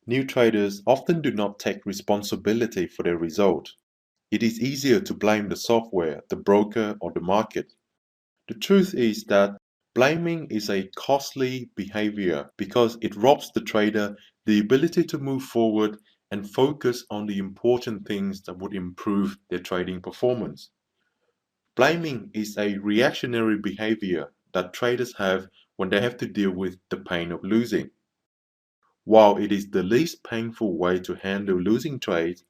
New traders often do not take responsibility for their result. It is easier to blame the software, the broker, or the market. The truth is that blaming is a costly behavior because it robs the trader the ability to move forward and focus on the important things that would improve their trading performance. Blaming is a reactionary behavior that traders have when they have to deal with the pain of losing. While it is the least painful way to handle losing trades,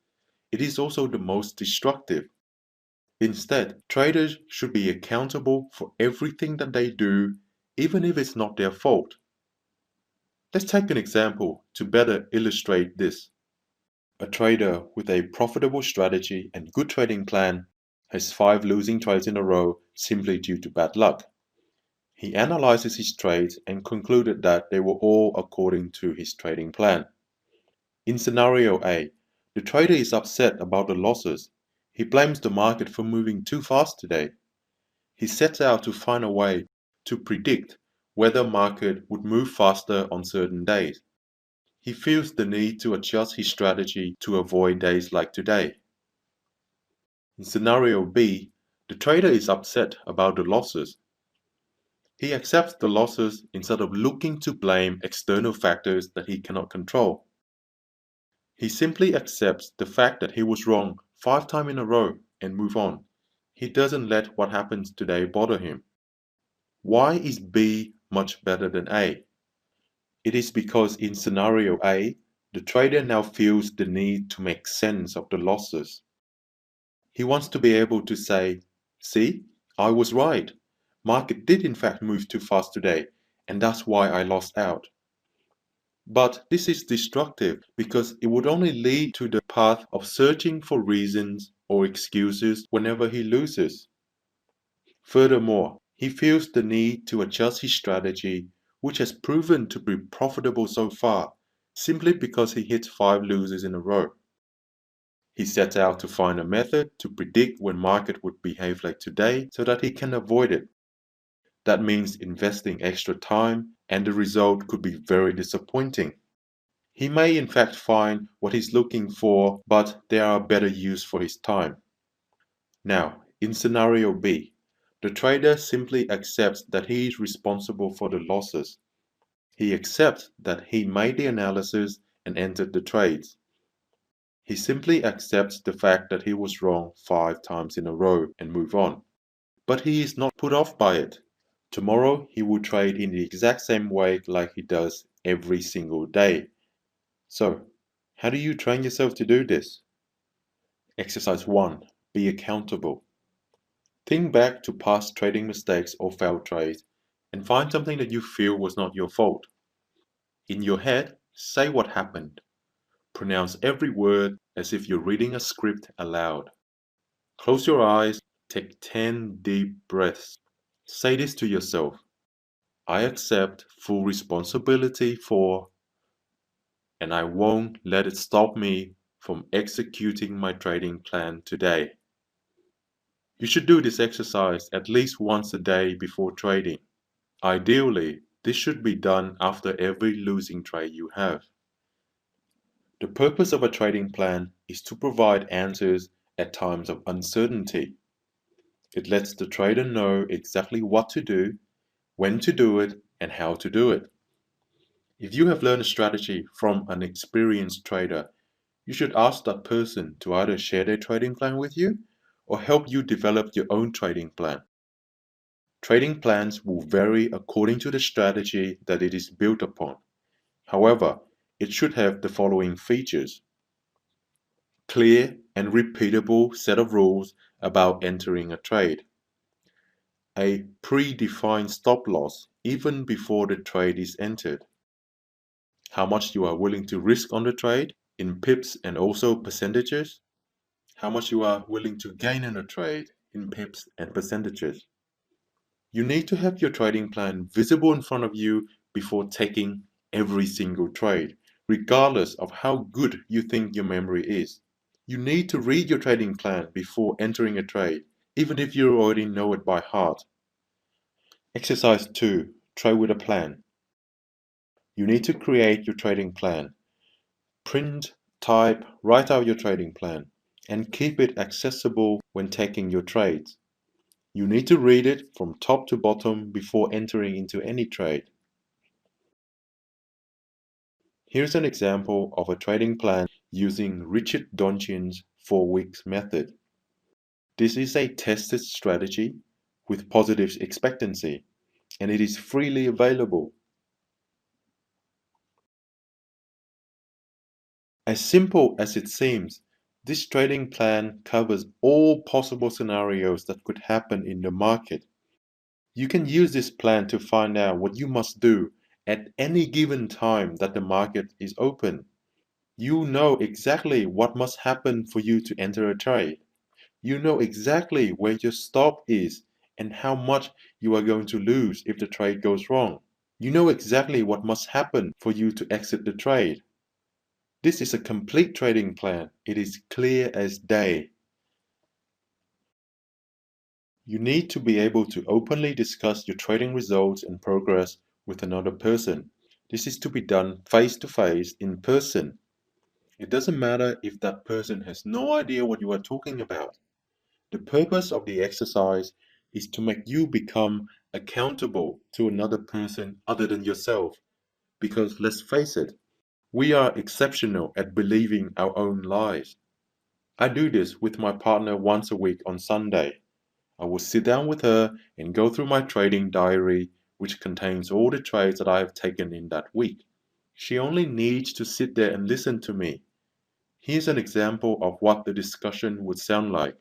it is also the most destructive. Instead, traders should be accountable for everything that they do, even if it's not their fault. Let's take an example to better illustrate this. A trader with a profitable strategy and good trading plan has 5 losing trades in a row simply due to bad luck. He analyzes his trades and concluded that they were all according to his trading plan. In scenario A, the trader is upset about the losses. He blames the market for moving too fast today. He sets out to find a way to predict whether market would move faster on certain days. He feels the need to adjust his strategy to avoid days like today. In scenario B, the trader is upset about the losses. He accepts the losses instead of looking to blame external factors that he cannot control. He simply accepts the fact that he was wrong 5 times in a row and move on. He doesn't let what happens today bother him. Why is B much better than A? It is because in scenario A, the trader now feels the need to make sense of the losses. He wants to be able to say, see, I was right. Market did in fact move too fast today, and that's why I lost out. But this is destructive because it would only lead to the path of searching for reasons or excuses whenever he loses. Furthermore, he feels the need to adjust his strategy, which has proven to be profitable so far, simply because he hits 5 losers in a row. He sets out to find a method to predict when market would behave like today so that he can avoid it. That means investing extra time, and the result could be very disappointing. He may in fact find what he's looking for, but there are better use for his time. Now, in scenario B, the trader simply accepts that he is responsible for the losses. He accepts that he made the analysis and entered the trades. He simply accepts the fact that he was wrong 5 times in a row and move on. But he is not put off by it. Tomorrow he will trade in the exact same way like he does every single day. So, how do you train yourself to do this? Exercise 1. Be accountable. Think back to past trading mistakes or failed trades and find something that you feel was not your fault. In your head, say what happened. Pronounce every word as if you're reading a script aloud. Close your eyes, take 10 deep breaths. Say this to yourself. I accept full responsibility for, and I won't let it stop me from executing my trading plan today. You should do this exercise at least once a day before trading. Ideally, this should be done after every losing trade you have. The purpose of a trading plan is to provide answers at times of uncertainty. It lets the trader know exactly what to do, when to do it, and how to do it. If you have learned a strategy from an experienced trader, you should ask that person to either share their trading plan with you or help you develop your own trading plan. Trading plans will vary according to the strategy that it is built upon. However, it should have the following features: clear and repeatable set of rules about entering a trade, a predefined stop loss even before the trade is entered, how much you are willing to risk on the trade in pips and also percentages, how much you are willing to gain in a trade in pips and percentages. You need to have your trading plan visible in front of you before taking every single trade, regardless of how good you think your memory is. You need to read your trading plan before entering a trade, even if you already know it by heart. Exercise 2. Trade with a plan. You need to create your trading plan. Print, type, write out your trading plan, and keep it accessible when taking your trades. You need to read it from top to bottom before entering into any trade. Here's an example of a trading plan using Richard Donchian's 4 weeks method. This is a tested strategy with positive expectancy, and it is freely available. As simple as it seems, this trading plan covers all possible scenarios that could happen in the market. You can use this plan to find out what you must do at any given time that the market is open. You know exactly what must happen for you to enter a trade. You know exactly where your stop is and how much you are going to lose if the trade goes wrong. You know exactly what must happen for you to exit the trade. This is a complete trading plan. It is clear as day. You need to be able to openly discuss your trading results and progress with another person. This is to be done face to face in person. It doesn't matter if that person has no idea what you are talking about. The purpose of the exercise is to make you become accountable to another person other than yourself. Because let's face it, we are exceptional at believing our own lies. I do this with my partner once a week on Sunday. I will sit down with her and go through my trading diary, which contains all the trades that I have taken in that week. She only needs to sit there and listen to me. Here's an example of what the discussion would sound like.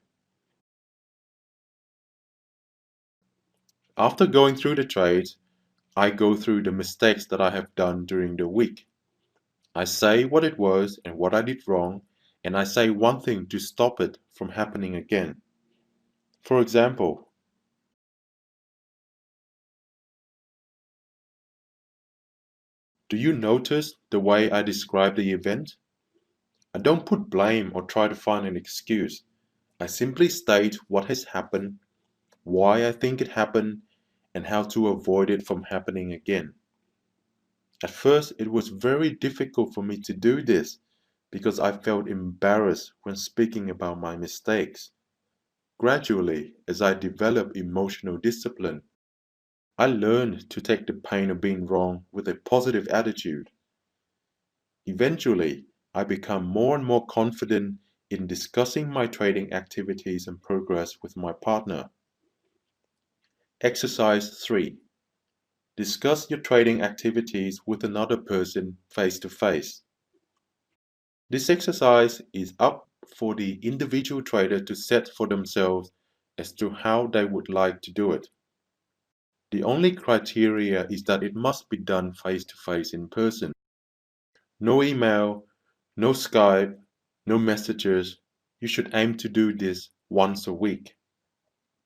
After going through the trades, I go through the mistakes that I have done during the week. I say what it was and what I did wrong, and I say one thing to stop it from happening again. For example, do you notice the way I describe the event? I don't put blame or try to find an excuse. I simply state what has happened, why I think it happened, and how to avoid it from happening again. At first, it was very difficult for me to do this because I felt embarrassed when speaking about my mistakes. Gradually, as I developed emotional discipline, I learned to take the pain of being wrong with a positive attitude. Eventually, I become more and more confident in discussing my trading activities and progress with my partner. Exercise 3. Discuss your trading activities with another person face to face. This exercise is up for the individual trader to set for themselves as to how they would like to do it. The only criteria is that it must be done face to face in person. No email, no Skype, no messages. You should aim to do this once a week.